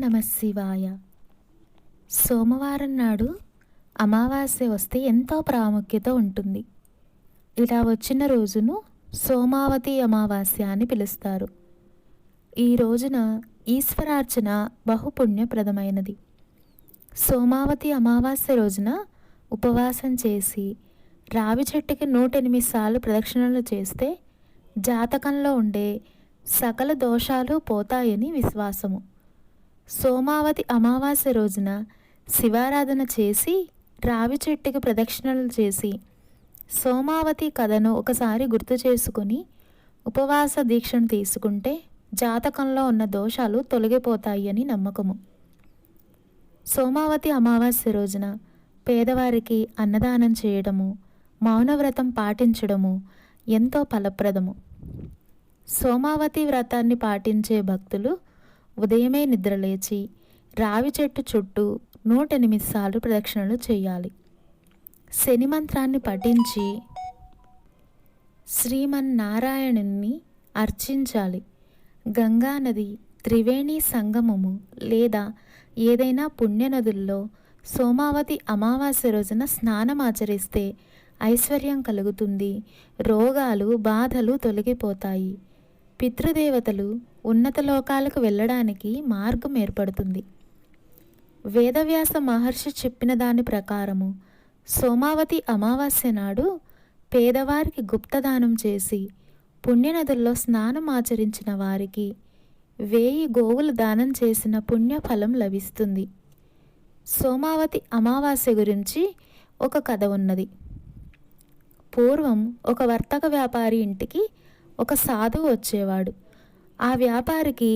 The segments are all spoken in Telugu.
నమ శివాయ. సోమవారం నాడు అమావాస్య వస్తే ఎంతో ప్రాముఖ్యత ఉంటుంది. ఇలా వచ్చిన రోజును సోమావతి అమావాస్య అని పిలుస్తారు. ఈ రోజున ఈశ్వరార్చన బహుపుణ్యప్రదమైనది. సోమావతి అమావాస్య రోజున ఉపవాసం చేసి రావి చెట్టుకి 108 సార్లు ప్రదక్షిణలు చేస్తే జాతకంలో ఉండే సకల దోషాలు పోతాయని విశ్వాసము. సోమావతి అమావాస్య రోజున శివారాధన చేసి రావి చెట్టుకి ప్రదక్షిణలు చేసి సోమావతి కథను ఒకసారి గుర్తు చేసుకుని ఉపవాస దీక్షను తీసుకుంటే జాతకంలో ఉన్న దోషాలు తొలగిపోతాయి అని నమ్మకము. సోమావతి అమావాస్య రోజున పేదవారికి అన్నదానం చేయడము, మౌనవ్రతం పాటించడము ఎంతో ఫలప్రదము. సోమావతి వ్రతాన్ని పాటించే భక్తులు ఉదయమే నిద్రలేచి రావి చెట్టు చుట్టూ 108 సార్లు ప్రదక్షిణలు చేయాలి. శని మంత్రాన్ని పఠించి శ్రీమన్నారాయణుని అర్చించాలి. గంగానది, త్రివేణి సంగమము లేదా ఏదైనా పుణ్యనదుల్లో సోమావతి అమావాస్య రోజున స్నానం ఆచరిస్తే ఐశ్వర్యం కలుగుతుంది, రోగాలు బాధలు తొలగిపోతాయి, పితృదేవతలు ఉన్నత లోకాలకు వెళ్ళడానికి మార్గం ఏర్పడుతుంది. వేదవ్యాస మహర్షి చెప్పిన దాని ప్రకారము సోమావతి అమావాస్య నాడు పేదవారికి గుప్తదానం చేసి పుణ్యనదుల్లో స్నానం ఆచరించిన వారికి 1000 గోవులు దానం చేసిన పుణ్యఫలం లభిస్తుంది. సోమావతి అమావాస్య గురించి ఒక కథ ఉన్నది. పూర్వం ఒక వర్తక వ్యాపారి ఇంటికి ఒక సాధువు వచ్చేవాడు. ఆ వ్యాపారికి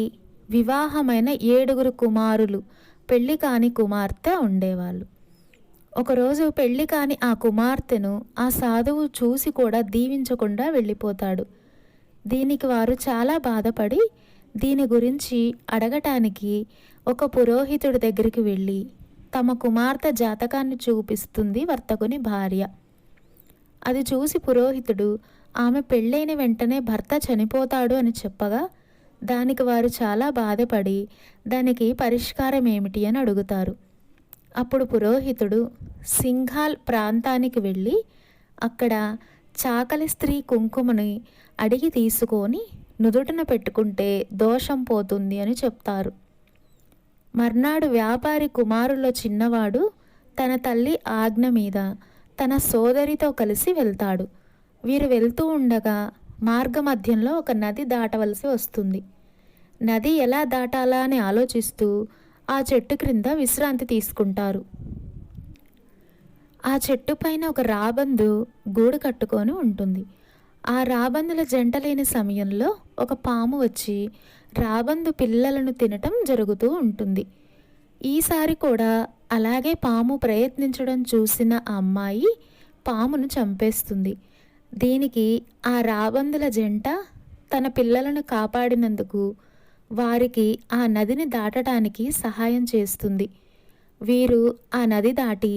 వివాహమైన 7 కుమారులు, పెళ్లి కాని కుమార్తె ఉండేవాళ్ళు. ఒకరోజు పెళ్లి కాని ఆ కుమార్తెను ఆ సాధువు చూసి కూడా దీవించకుండా వెళ్ళిపోతాడు. దీనికి వారు చాలా బాధపడి దీని గురించి అడగటానికి ఒక పురోహితుడి దగ్గరికి వెళ్ళి తమ కుమార్తె జాతకాన్ని చూపిస్తుంది వర్తకుని భార్య. అది చూసి పురోహితుడు ఆమె పెళ్ళైన వెంటనే భర్త చనిపోతాడు అని చెప్పగా దానికి వారు చాలా బాధపడి దానికి పరిష్కారం ఏమిటి అని అడుగుతారు. అప్పుడు పురోహితుడు సింఘాల్ ప్రాంతానికి వెళ్ళి అక్కడ చాకలి స్త్రీ కుంకుమని అడిగి తీసుకొని నుదుటిన పెట్టుకుంటే దోషం పోతుంది అని చెప్తారు. మర్నాడు వ్యాపారి కుమారులో చిన్నవాడు తన తల్లి ఆజ్ఞ మీద తన సోదరితో కలిసి వెళ్తాడు. వీరు వెళ్తూ ఉండగా మార్గమధ్యంలో ఒక నది దాటవలసి వస్తుంది. నది ఎలా దాటాలా అని ఆలోచిస్తూ ఆ చెట్టు క్రింద విశ్రాంతి తీసుకుంటారు. ఆ చెట్టు పైన ఒక రాబందు గూడు కట్టుకొని ఉంటుంది. ఆ రాబందుల జంట లేని సమయంలో ఒక పాము వచ్చి రాబందు పిల్లలను తినటం జరుగుతూ ఉంటుంది. ఈసారి కూడా అలాగే పాము ప్రయత్నించడం చూసిన ఆ అమ్మాయి పామును చంపేస్తుంది. దీనికి ఆ రాబందుల జంట తన పిల్లలను కాపాడినందుకు వారికి ఆ నదిని దాటడానికి సహాయం చేస్తుంది. వీరు ఆ నది దాటి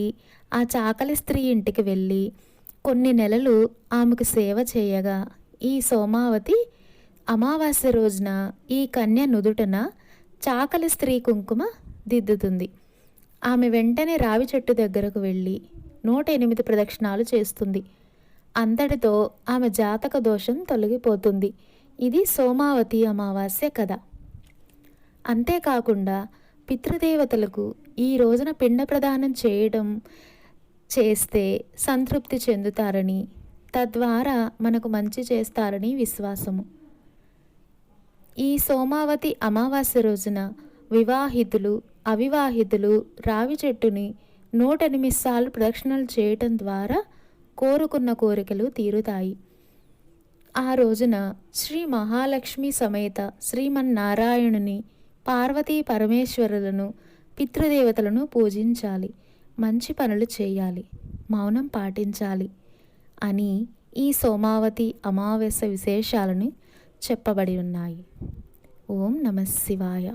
ఆ చాకలి స్త్రీ ఇంటికి వెళ్ళి కొన్ని నెలలు ఆమెకు సేవ చేయగా ఈ సోమావతి అమావాస్య రోజున ఈ కన్య నుదుటన చాకలి స్త్రీ కుంకుమ దిద్దుతుంది. ఆమె వెంటనే రావి చెట్టు దగ్గరకు వెళ్ళి 108 ప్రదక్షిణాలు చేస్తుంది. అంతటితో ఆమె జాతక దోషం తొలగిపోతుంది. ఇది సోమావతి అమావాస్య కథ. అంతేకాకుండా పితృదేవతలకు ఈ రోజున పిండ ప్రదానం చేస్తే సంతృప్తి చెందుతారని, తద్వారా మనకు మంచి చేస్తారని విశ్వాసము. ఈ సోమావతి అమావాస్య రోజున వివాహితులు, అవివాహితులు రావి చెట్టుని 108 సార్లు ప్రదక్షిణలు చేయటం ద్వారా కోరుకున్న కోరికలు తీరుతాయి. ఆ రోజున శ్రీ మహాలక్ష్మి సమేత శ్రీమన్నారాయణుని, పార్వతీ పరమేశ్వరులను, పితృదేవతలను పూజించాలి, మంచి పనులు చేయాలి, మౌనం పాటించాలి అని ఈ సోమావతి అమావాస్య విశేషాలను చెప్పబడి ఉన్నాయి. ఓం నమ శివాయ.